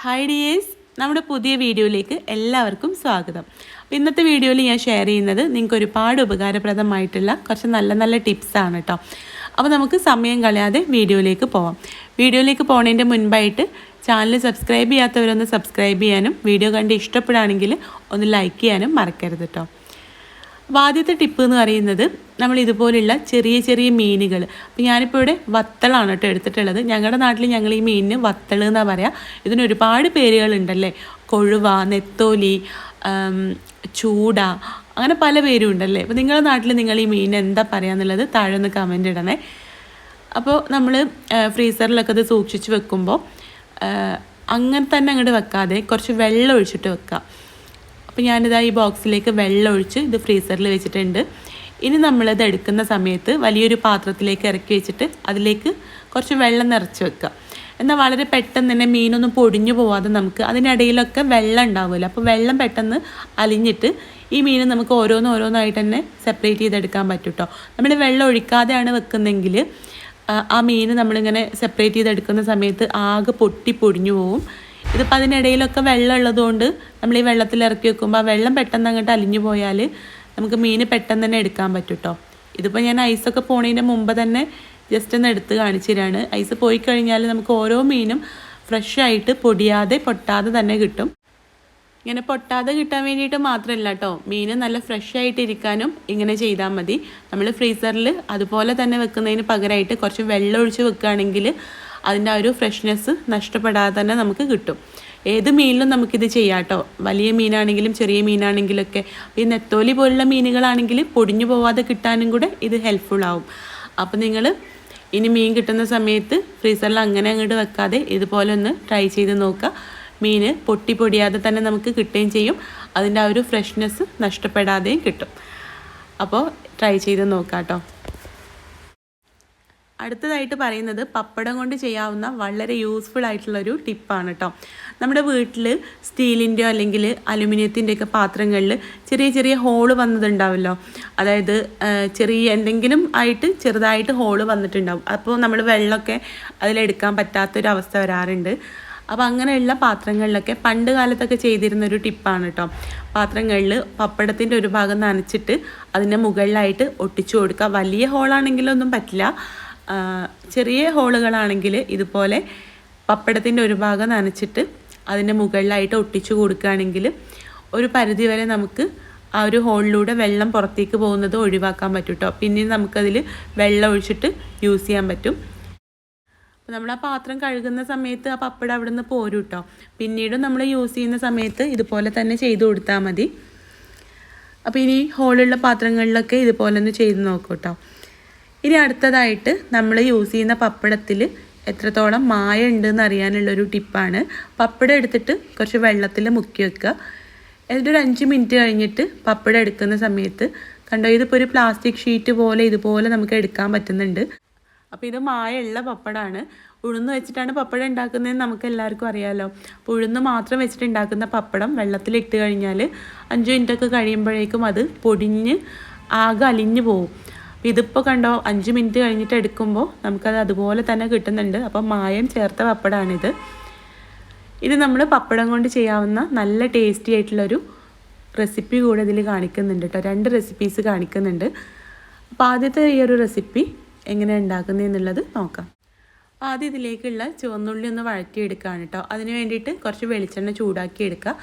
Hi dears, നമ്മുടെ പുതിയ വീഡിയോയിലേക്ക് എല്ലാവർക്കും സ്വാഗതം. അപ്പോൾ ഇന്നത്തെ വീഡിയോയിൽ ഞാൻ ഷെയർ ചെയ്യുന്നത് നിങ്ങൾക്ക് ഒരുപാട് ഉപകാരപ്രദമായിട്ടുള്ള കുറച്ച് നല്ല നല്ല ടിപ്സാണ് കേട്ടോ. അപ്പോൾ നമുക്ക് സമയം കളയാതെ വീഡിയോയിലേക്ക് പോവാം. വീഡിയോയിലേക്ക് പോകുന്നതിൻ്റെ മുൻപായിട്ട് ചാനൽ സബ്സ്ക്രൈബ് ചെയ്യാത്തവരൊന്ന് സബ്സ്ക്രൈബ് ചെയ്യാനും വീഡിയോ കണ്ട് ഇഷ്ടപ്പെടുകയാണെങ്കിൽ ഒന്ന് ലൈക്ക് ചെയ്യാനും മറക്കരുത് കേട്ടോ. അപ്പോൾ ആദ്യത്തെ ടിപ്പ് എന്ന് പറയുന്നത് നമ്മൾ ഇതുപോലുള്ള ചെറിയ ചെറിയ മീനുകൾ. അപ്പോൾ ഞാനിപ്പോൾ ഇവിടെ വത്തളാണ് കേട്ടോ എടുത്തിട്ടുള്ളത്. ഞങ്ങളുടെ നാട്ടിൽ ഞങ്ങൾ ഈ മീനിന് വത്തൾ എന്നാണ് പറയുക. ഇതിന് ഒരുപാട് പേരുകളുണ്ടല്ലേ, കൊഴുവ, നെത്തോലി, ചൂട, അങ്ങനെ പല പേരും ഉണ്ടല്ലേ. അപ്പോൾ നിങ്ങളുടെ നാട്ടിൽ നിങ്ങൾ ഈ മീൻ എന്താ പറയുക എന്നുള്ളത് താഴെ ഒന്ന് കമൻ്റ് ഇടണേ. അപ്പോൾ നമ്മൾ ഫ്രീസറിലൊക്കെ ഇത് സൂക്ഷിച്ച് വെക്കുമ്പോൾ അങ്ങനെ തന്നെ അങ്ങോട്ട് വെക്കാതെ കുറച്ച് വെള്ളം ഒഴിച്ചിട്ട് വെക്കുക. അപ്പോൾ ഞാനിതാ ഈ ബോക്സിലേക്ക് വെള്ളം ഒഴിച്ച് ഇത് ഫ്രീസറിൽ വെച്ചിട്ടുണ്ട്. ഇനി നമ്മളിത് എടുക്കുന്ന സമയത്ത് വലിയൊരു പാത്രത്തിലേക്ക് ഇറക്കി വെച്ചിട്ട് അതിലേക്ക് കുറച്ച് വെള്ളം നിറച്ച് വെക്കുക. എന്നാൽ വളരെ പെട്ടെന്ന് തന്നെ മീനൊന്നും പൊടിഞ്ഞു പോവാതെ നമുക്ക് അതിനിടയിലൊക്കെ വെള്ളം ഉണ്ടാവുമല്ലോ, അപ്പോൾ വെള്ളം പെട്ടെന്ന് അലിഞ്ഞിട്ട് ഈ മീൻ നമുക്ക് ഓരോന്നായിട്ട് തന്നെ സെപ്പറേറ്റ് ചെയ്തെടുക്കാൻ പറ്റും കേട്ടോ. നമ്മൾ വെള്ളം ഒഴിക്കാതെയാണ് വെക്കുന്നതെങ്കിൽ ആ മീൻ നമ്മളിങ്ങനെ സെപ്പറേറ്റ് ചെയ്തെടുക്കുന്ന സമയത്ത് ആകെ പൊടിഞ്ഞു പോവും. ഇതിപ്പോൾ അതിനിടയിലൊക്കെ വെള്ളം ഉള്ളതുകൊണ്ട് നമ്മൾ ഈ വെള്ളത്തിൽ ഇറക്കി വെക്കുമ്പോൾ ആ വെള്ളം പെട്ടെന്ന് അങ്ങോട്ട് അലിഞ്ഞു പോയാൽ നമുക്ക് മീൻ പെട്ടെന്ന് തന്നെ എടുക്കാൻ പറ്റും കേട്ടോ. ഇതിപ്പോൾ ഞാൻ ഐസൊക്കെ പോണതിൻ്റെ മുമ്പ് തന്നെ ജസ്റ്റ് ഒന്ന് എടുത്ത് കാണിച്ചു തരാണ്. ഐസ് പോയി കഴിഞ്ഞാൽ നമുക്ക് ഓരോ മീനും ഫ്രഷായിട്ട് പൊട്ടാതെ തന്നെ കിട്ടും. ഇങ്ങനെ പൊട്ടാതെ കിട്ടാൻ വേണ്ടിയിട്ട് മാത്രമല്ല കേട്ടോ, മീൻ നല്ല ഫ്രഷായിട്ട് ഇരിക്കാനും ഇങ്ങനെ ചെയ്താൽ മതി. നമ്മൾ ഫ്രീസറിൽ അതുപോലെ തന്നെ വെക്കുന്നതിന് പകരമായിട്ട് കുറച്ച് വെള്ളം ഒഴിച്ച് വെക്കുകയാണെങ്കിൽ അതിൻ്റെ ആ ഒരു ഫ്രഷ്നെസ് നഷ്ടപ്പെടാതെ തന്നെ നമുക്ക് കിട്ടും. ഏത് മീനിലും നമുക്കിത് ചെയ്യാം കേട്ടോ. വലിയ മീനാണെങ്കിലും ചെറിയ മീനാണെങ്കിലൊക്കെ. ഈ നെത്തോലി പോലുള്ള മീനുകളാണെങ്കിൽ പൊടിഞ്ഞു പോവാതെ കിട്ടാനും കൂടെ ഇത് ഹെൽപ്ഫുൾ ആവും. അപ്പോൾ നിങ്ങൾ ഇനി മീൻ കിട്ടുന്ന സമയത്ത് ഫ്രീസറിൽ അങ്ങനെ അങ്ങോട്ട് വെക്കാതെ ഇതുപോലെ ഒന്ന് ട്രൈ ചെയ്ത് നോക്കുക. മീൻ പൊടിയാതെ തന്നെ നമുക്ക് കിട്ടുകയും ചെയ്യും, അതിൻ്റെ ആ ഒരു ഫ്രഷ്നെസ് നഷ്ടപ്പെടാതെയും കിട്ടും. അപ്പോൾ ട്രൈ ചെയ്ത് നോക്കാം കേട്ടോ. അടുത്തതായിട്ട് പറയുന്നത് പപ്പടം കൊണ്ട് ചെയ്യാവുന്ന വളരെ യൂസ്ഫുൾ ആയിട്ടുള്ളൊരു ടിപ്പാണ് കേട്ടോ. നമ്മുടെ വീട്ടിൽ സ്റ്റീലിൻ്റെയോ അല്ലെങ്കിൽ അലുമിനിയത്തിൻ്റെയൊക്കെ പാത്രങ്ങളിൽ ചെറിയ ചെറിയ ഹോള് വന്നതുണ്ടാവുമല്ലോ. അതായത് ചെറിയ എന്തെങ്കിലും ആയിട്ട് ചെറുതായിട്ട് ഹോള് വന്നിട്ടുണ്ടാവും. അപ്പോൾ നമ്മൾ വെള്ളമൊക്കെ അതിലെടുക്കാൻ പറ്റാത്തൊരവസ്ഥ വരാറുണ്ട്. അപ്പോൾ അങ്ങനെയുള്ള പാത്രങ്ങളിലൊക്കെ പണ്ട് കാലത്തൊക്കെ ചെയ്തിരുന്നൊരു ടിപ്പാണ് കേട്ടോ. പാത്രങ്ങളിൽ പപ്പടത്തിൻ്റെ ഒരു ഭാഗം നനച്ചിട്ട് അതിൻ്റെ മുകളിലായിട്ട് ഒട്ടിച്ചു കൊടുക്കുക. വലിയ ഹോളാണെങ്കിലൊന്നും പറ്റില്ല, ചെറിയ ഹോളുകളാണെങ്കിൽ ഇതുപോലെ പപ്പടത്തിൻ്റെ ഒരു ഭാഗം നനച്ചിട്ട് അതിൻ്റെ മുകളിലായിട്ട് ഒട്ടിച്ചു കൊടുക്കുകയാണെങ്കിൽ ഒരു പരിധി വരെ നമുക്ക് ആ ഒരു ഹോളിലൂടെ വെള്ളം പുറത്തേക്ക് പോകുന്നത് ഒഴിവാക്കാൻ പറ്റും കേട്ടോ. പിന്നെ നമുക്കതിൽ വെള്ളം ഒഴിച്ചിട്ട് യൂസ് ചെയ്യാൻ പറ്റും. അപ്പോൾ നമ്മൾ ആ പാത്രം കഴുകുന്ന സമയത്ത് ആ പപ്പടം അവിടെ നിന്ന് പോരും കേട്ടോ. പിന്നീട് നമ്മൾ യൂസ് ചെയ്യുന്ന സമയത്ത് ഇതുപോലെ തന്നെ ചെയ്ത് കൊടുത്താൽ മതി. അപ്പോൾ ഇനി ഹോളുള്ള പാത്രങ്ങളിലൊക്കെ ഇതുപോലെ ഒന്ന് ചെയ്ത് നോക്കൂ കേട്ടോ. ഇനി അടുത്തതായിട്ട് നമ്മൾ യൂസ് ചെയ്യുന്ന പപ്പടത്തിൽ എത്രത്തോളം മായ ഉണ്ടെന്ന് അറിയാനുള്ളൊരു ടിപ്പാണ്. പപ്പടം എടുത്തിട്ട് കുറച്ച് വെള്ളത്തിൽ മുക്കി വെക്കുക. എന്നിട്ടൊരു 5 മിനിറ്റ് കഴിഞ്ഞിട്ട് പപ്പടം എടുക്കുന്ന സമയത്ത് കണ്ടോ, ഇതിപ്പോൾ ഒരു പ്ലാസ്റ്റിക് ഷീറ്റ് പോലെ ഇതുപോലെ നമുക്ക് എടുക്കാൻ പറ്റുന്നുണ്ട്. അപ്പോൾ ഇത് മായുള്ള പപ്പടമാണ്. ഉഴുന്ന് വെച്ചിട്ടാണ് പപ്പടം ഉണ്ടാക്കുന്നതെന്ന് നമുക്ക് എല്ലാവർക്കും അറിയാമല്ലോ. അപ്പോൾ ഉഴുന്ന് മാത്രം വെച്ചിട്ട് ഉണ്ടാക്കുന്ന പപ്പടം വെള്ളത്തിലിട്ട് കഴിഞ്ഞാൽ 5 മിനിറ്റൊക്കെ കഴിയുമ്പോഴേക്കും അത് പൊടിഞ്ഞ് ആകെ അലിഞ്ഞു പോകും. ഇതിപ്പോൾ കണ്ടോ 5 മിനിറ്റ് കഴിഞ്ഞിട്ട് എടുക്കുമ്പോൾ നമുക്കത് അതുപോലെ തന്നെ കിട്ടുന്നുണ്ട്. അപ്പോൾ മായം ചേർത്ത പപ്പടമാണിത്. ഇത് നമ്മൾ പപ്പടം കൊണ്ട് ചെയ്യാവുന്ന നല്ല ടേസ്റ്റി ആയിട്ടുള്ളൊരു റെസിപ്പി കൂടെ ഇതിൽ കാണിക്കുന്നുണ്ട് കേട്ടോ. 2 റെസിപ്പീസ് കാണിക്കുന്നുണ്ട്. അപ്പോൾ ആദ്യത്തെ ഈ ഒരു റെസിപ്പി എങ്ങനെ ഉണ്ടാക്കുന്നതെന്നുള്ളത് നോക്കാം. ആദ്യം ഇതിലേക്കുള്ള ചുവന്നുള്ളി ഒന്ന് വഴറ്റിയെടുക്കുകയാണ് കേട്ടോ. അതിന് വേണ്ടിയിട്ട് കുറച്ച് വെളിച്ചെണ്ണ ചൂടാക്കി എടുക്കുക.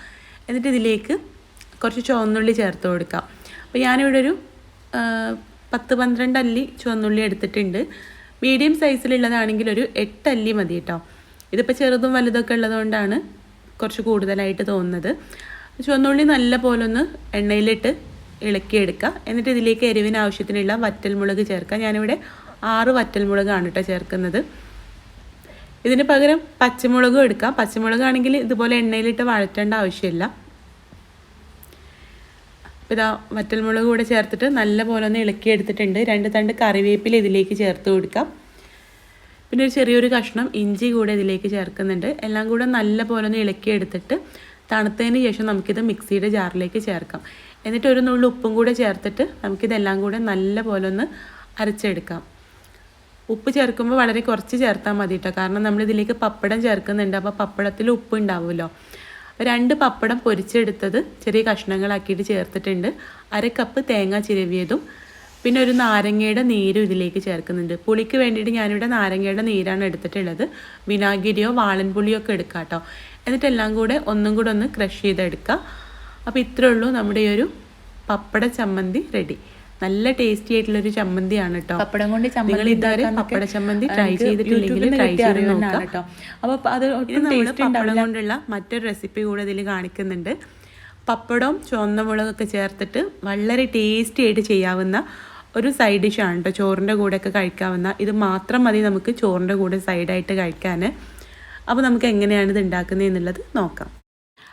എന്നിട്ട് ഇതിലേക്ക് കുറച്ച് ചുവന്നുള്ളി ചേർത്ത് കൊടുക്കുക. അപ്പോൾ ഞാനിവിടെ ഒരു 10-12 അല്ലി ചുവന്നുള്ളി എടുത്തിട്ടുണ്ട്. മീഡിയം സൈസിലുള്ളതാണെങ്കിൽ ഒരു 8 അല്ലി മതി കേട്ടോ. ഇതിപ്പോൾ ചെറുതും വലുതൊക്കെ ഉള്ളതുകൊണ്ടാണ് കുറച്ച് കൂടുതലായിട്ട് തോന്നുന്നത്. ചുവന്നുള്ളി നല്ല പോലെ ഒന്ന് എണ്ണയിലിട്ട് ഇളക്കിയെടുക്കുക. എന്നിട്ട് ഇതിലേക്ക് എരിവിന് ആവശ്യത്തിനുള്ള വറ്റൽമുളക് ചേർക്കുക. ഞാനിവിടെ 6 വറ്റൽമുളകാണ് കേട്ടോ ചേർക്കുന്നത്. ഇതിന് പകരം പച്ചമുളകും എടുക്കാം. പച്ചമുളകാണെങ്കിൽ ഇതുപോലെ എണ്ണയിലിട്ട് വഴറ്റേണ്ട ആവശ്യമില്ല. ഇതാ വറ്റൽമുളക് കൂടെ ചേർത്തിട്ട് നല്ല പോലെ ഒന്ന് ഇളക്കിയെടുത്തിട്ടുണ്ട്. 2 തണ്ട് കറിവേപ്പില ഇതിലേക്ക് ചേർത്ത് കൊടുക്കാം. പിന്നെ ഒരു ചെറിയൊരു കഷ്ണം ഇഞ്ചി കൂടെ ഇതിലേക്ക് ചേർക്കുന്നുണ്ട്. എല്ലാം കൂടെ നല്ല പോലെ ഒന്ന് ഇളക്കിയെടുത്തിട്ട് തണുത്തതിന് ശേഷം നമുക്കിത് മിക്സിയുടെ ജാറിലേക്ക് ചേർക്കാം. എന്നിട്ട് ഒരു നുള്ളു ഉപ്പും കൂടെ ചേർത്തിട്ട് നമുക്കിതെല്ലാം കൂടെ നല്ല പോലെ ഒന്ന് അരച്ചെടുക്കാം. ഉപ്പ് ചേർക്കുമ്പോൾ വളരെ കുറച്ച് ചേർത്താൽ മതി കേട്ടോ, കാരണം നമ്മളിതിലേക്ക് പപ്പടം ചേർക്കുന്നുണ്ട്. അപ്പോൾ പപ്പടത്തിൽ ഉപ്പ് ഉണ്ടാവുമല്ലോ. 2 പപ്പടം പൊരിച്ചെടുത്തത് ചെറിയ കഷ്ണങ്ങളാക്കിയിട്ട് ചേർത്തിട്ടുണ്ട്. 1 കപ്പ് തേങ്ങ ചിരവിയതും പിന്നെ ഒരു നാരങ്ങയുടെ നീരും ഇതിലേക്ക് ചേർക്കുന്നുണ്ട്. പുളിക്ക് വേണ്ടിയിട്ട് ഞാനിവിടെ നാരങ്ങയുടെ നീരാണ് എടുത്തിട്ടുള്ളത്. വിനാഗിരിയോ വാളൻപുളിയോ ഒക്കെ എടുക്കാം കേട്ടോ. എന്നിട്ടെല്ലാം കൂടെ ഒന്നും കൂടെ ഒന്ന് ക്രഷ് ചെയ്തെടുക്കുക. അപ്പോൾ ഇത്രയേ ഉള്ളൂ നമ്മുടെ ഈ ഒരു പപ്പട ചമ്മന്തി റെഡി. നല്ല ടേസ്റ്റി ആയിട്ടുള്ളൊരു ചമ്മന്തിയാണ് കേട്ടോ. പപ്പടം കൊണ്ട് നിങ്ങൾ ഇതുവരെ പപ്പട ചമ്മന്തി ട്രൈ ചെയ്തിട്ടില്ലെങ്കിൽ ട്രൈ ചെയ്ത് നോക്കാം കേട്ടോ. അപ്പോൾ അത് പപ്പടം കൊണ്ടുള്ള മറ്റൊരു റെസിപ്പി കൂടെ ഇതിൽ കാണിക്കുന്നുണ്ട്. പപ്പടവും ചുവന്ന മുളകൊക്കെ ചേർത്തിട്ട് വളരെ ടേസ്റ്റി ആയിട്ട് ചെയ്യാവുന്ന ഒരു സൈഡ് ഡിഷാണ് കേട്ടോ. ചോറിൻ്റെ കൂടെയൊക്കെ കഴിക്കാവുന്ന, ഇത് മാത്രം മതി നമുക്ക് ചോറിൻ്റെ കൂടെ സൈഡായിട്ട് കഴിക്കാൻ. അപ്പോൾ നമുക്ക് എങ്ങനെയാണ് ഇത് ഉണ്ടാക്കുന്നത് എന്നുള്ളത് നോക്കാം.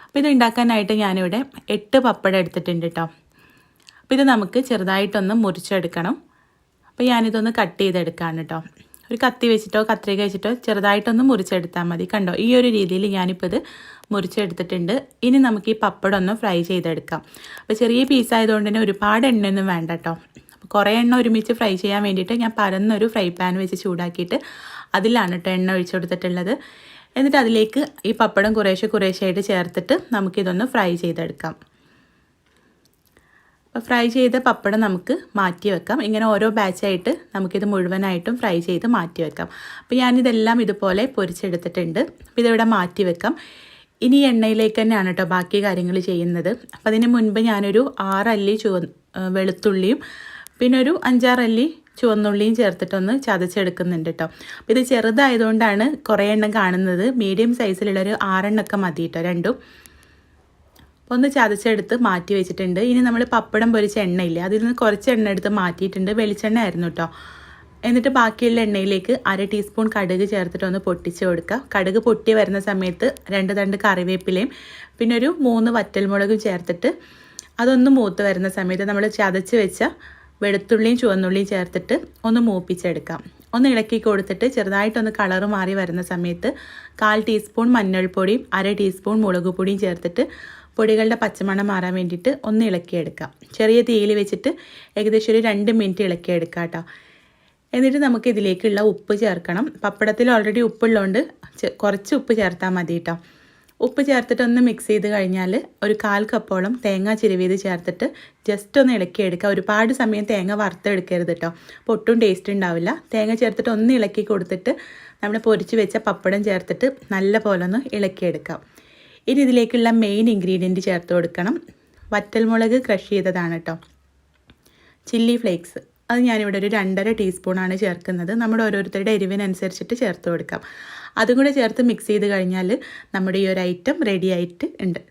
അപ്പോൾ ഇത് ഉണ്ടാക്കാനായിട്ട് ഞാനിവിടെ 8 പപ്പടം എടുത്തിട്ടുണ്ട് കേട്ടോ. അപ്പോൾ ഇത് നമുക്ക് ചെറുതായിട്ടൊന്ന് മുറിച്ചെടുക്കണം. അപ്പോൾ ഞാനിതൊന്ന് കട്ട് ചെയ്തെടുക്കുകയാണ് കേട്ടോ. ഒരു കത്തി വെച്ചിട്ടോ കത്രിക വെച്ചിട്ടോ ചെറുതായിട്ടൊന്ന് മുറിച്ചെടുത്താൽ മതി. കണ്ടോ, ഈ ഒരു രീതിയിൽ ഞാനിപ്പോൾ ഇത് മുറിച്ചെടുത്തിട്ടുണ്ട്. ഇനി നമുക്ക് ഈ പപ്പടം ഒന്ന് ഫ്രൈ ചെയ്തെടുക്കാം. അപ്പോൾ ചെറിയ പീസായതുകൊണ്ട് തന്നെ ഒരുപാട് എണ്ണയൊന്നും വേണ്ട കേട്ടോ. അപ്പോൾ കുറേ എണ്ണ ഒരുമിച്ച് ഫ്രൈ ചെയ്യാൻ വേണ്ടിയിട്ട് ഞാൻ പരന്നൊരു ഫ്രൈ പാൻ വെച്ച് ചൂടാക്കിയിട്ട് അതിലാണ് കേട്ടോ എണ്ണ ഒഴിച്ചു കൊടുത്തിട്ടുള്ളത്. എന്നിട്ട് അതിലേക്ക് ഈ പപ്പടം കുറേശ്ശെയായിട്ട് ചേർത്തിട്ട് നമുക്കിതൊന്ന് ഫ്രൈ ചെയ്തെടുക്കാം. അപ്പോൾ ഫ്രൈ ചെയ്ത പപ്പടം നമുക്ക് മാറ്റി വെക്കാം. ഇങ്ങനെ ഓരോ ബാച്ചായിട്ട് നമുക്കിത് മുഴുവനായിട്ടും ഫ്രൈ ചെയ്ത് മാറ്റി വെക്കാം. അപ്പോൾ ഞാനിതെല്ലാം ഇതുപോലെ പൊരിച്ചെടുത്തിട്ടുണ്ട്. അപ്പോൾ ഇതിവിടെ മാറ്റി വെക്കാം. ഇനി എണ്ണയിലേക്ക് തന്നെയാണ് കേട്ടോ ബാക്കി കാര്യങ്ങൾ ചെയ്യുന്നത്. അപ്പോൾ അതിന് മുൻപ് ഞാനൊരു 6 അല്ലി വെളുത്തുള്ളിയും പിന്നെ ഒരു 5-6 അല്ലി ചുവന്നുള്ളിയും ചേർത്തിട്ടൊന്ന് ചതച്ചെടുക്കുന്നുണ്ട് കേട്ടോ. അപ്പോൾ ഇത് ചെറുതായതുകൊണ്ടാണ് കുറേ എണ്ണം കാണുന്നത്. മീഡിയം സൈസിലുള്ളൊരു 6 എണ്ണമൊക്കെ മതി കേട്ടോ രണ്ടും. ഒന്ന് ചതച്ചെടുത്ത് മാറ്റി വെച്ചിട്ടുണ്ട്. ഇനി നമ്മൾ പപ്പടം പൊരിച്ച എണ്ണയില്ലേ, അതിൽ നിന്ന് കുറച്ച് എണ്ണ എടുത്ത് മാറ്റിയിട്ടുണ്ട്. വെളിച്ചെണ്ണ ആയിരുന്നു കേട്ടോ. എന്നിട്ട് ബാക്കിയുള്ള എണ്ണയിലേക്ക് 1/2 ടീസ്പൂൺ കടുക് ചേർത്തിട്ടൊന്ന് പൊട്ടിച്ച് കൊടുക്കുക. കടുക് പൊട്ടി വരുന്ന സമയത്ത് 2 തണ്ട് കറിവേപ്പിലയും പിന്നെ ഒരു 3 വറ്റൽമുളകും ചേർത്തിട്ട് അതൊന്ന് മൂത്ത് വരുന്ന സമയത്ത് നമ്മൾ ചതച്ച് വെച്ച വെളുത്തുള്ളിയും ചുവന്നുള്ളിയും ചേർത്തിട്ട് ഒന്ന് മൂപ്പിച്ചെടുക്കാം. ഒന്ന് ഇളക്കി കൊടുത്തിട്ട് ചെറുതായിട്ടൊന്ന് കളറ് മാറി വരുന്ന സമയത്ത് 1/4 ടീസ്പൂൺ മഞ്ഞൾപ്പൊടിയും 1/2 ടീസ്പൂൺ മുളക് പൊടിയും ചേർത്തിട്ട് പൊടികളുടെ പച്ചമണം മാറാൻ വേണ്ടിയിട്ട് ഒന്ന് ഇളക്കിയെടുക്കാം. ചെറിയ തീയിൽ വെച്ചിട്ട് ഏകദേശം ഒരു 2 മിനിറ്റ് ഇളക്കിയെടുക്കാം കേട്ടോ. എന്നിട്ട് നമുക്ക് ഇതിലേക്കുള്ള ഉപ്പ് ചേർക്കണം. പപ്പടത്തിൽ ഓൾറെഡി ഉപ്പുള്ളതുകൊണ്ട് കുറച്ച് ഉപ്പ് ചേർത്താൽ മതി കേട്ടോ. ഉപ്പ് ചേർത്തിട്ടൊന്ന് മിക്സ് ചെയ്ത് കഴിഞ്ഞാൽ ഒരു 1/4 കപ്പോളം തേങ്ങ ചിരവിയത് ചേർത്തിട്ട് ജസ്റ്റ് ഒന്ന് ഇളക്കിയെടുക്കുക. ഒരുപാട് സമയം തേങ്ങ വറുത്തെടുക്കരുത് കേട്ടോ, അപ്പോൾ ഒട്ടും ടേസ്റ്റ് ഉണ്ടാവില്ല. തേങ്ങ ചേർത്തിട്ട് ഒന്ന് ഇളക്കി കൊടുത്തിട്ട് നമ്മൾ പൊരിച്ച് വെച്ച പപ്പടം ചേർത്തിട്ട് നല്ല പോലെ ഒന്ന് ഇളക്കിയെടുക്കാം. ഇനി ഇതിലേക്കുള്ള മെയിൻ ഇൻഗ്രീഡിയൻറ്റ് ചേർത്ത് കൊടുക്കണം. വറ്റൽമുളക് ക്രഷ് ചെയ്തതാണ് കേട്ടോ. ചില്ലി ഫ്ലേക്സ് അത് ഞാനിവിടെ ഒരു 2.5 ടീസ്പൂണാണ് ചേർക്കുന്നത്. നമ്മുടെ ഓരോരുത്തരുടെ എരിവിനനുസരിച്ചിട്ട് ചേർത്ത് കൊടുക്കാം. അതും കൂടെ ചേർത്ത് മിക്സ് ചെയ്ത് കഴിഞ്ഞാൽ നമ്മുടെ ഈ ഒരു ഐറ്റം റെഡി ആയിട്ട് ഉണ്ട്.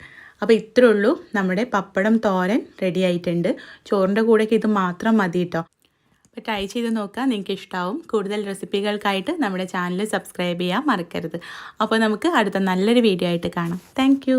അപ്പോൾ ഇത്രേ ഉള്ളൂ, നമ്മുടെ പപ്പടം തോരൻ റെഡി ആയിട്ടുണ്ട്. ചോറിൻ്റെ കൂടെയൊക്കെ ഇത് മാത്രം മതി കേട്ടോ. അപ്പോൾ ട്രൈ ചെയ്ത് നോക്കാം, നിങ്ങൾക്ക് ഇഷ്ടമാവും. കൂടുതൽ റെസിപ്പികൾക്കായിട്ട് നമ്മുടെ ചാനൽ സബ്സ്ക്രൈബ് ചെയ്യാൻ മറക്കരുത്. അപ്പോൾ നമുക്ക് അടുത്ത നല്ലൊരു വീഡിയോ ആയിട്ട് കാണാം. താങ്ക്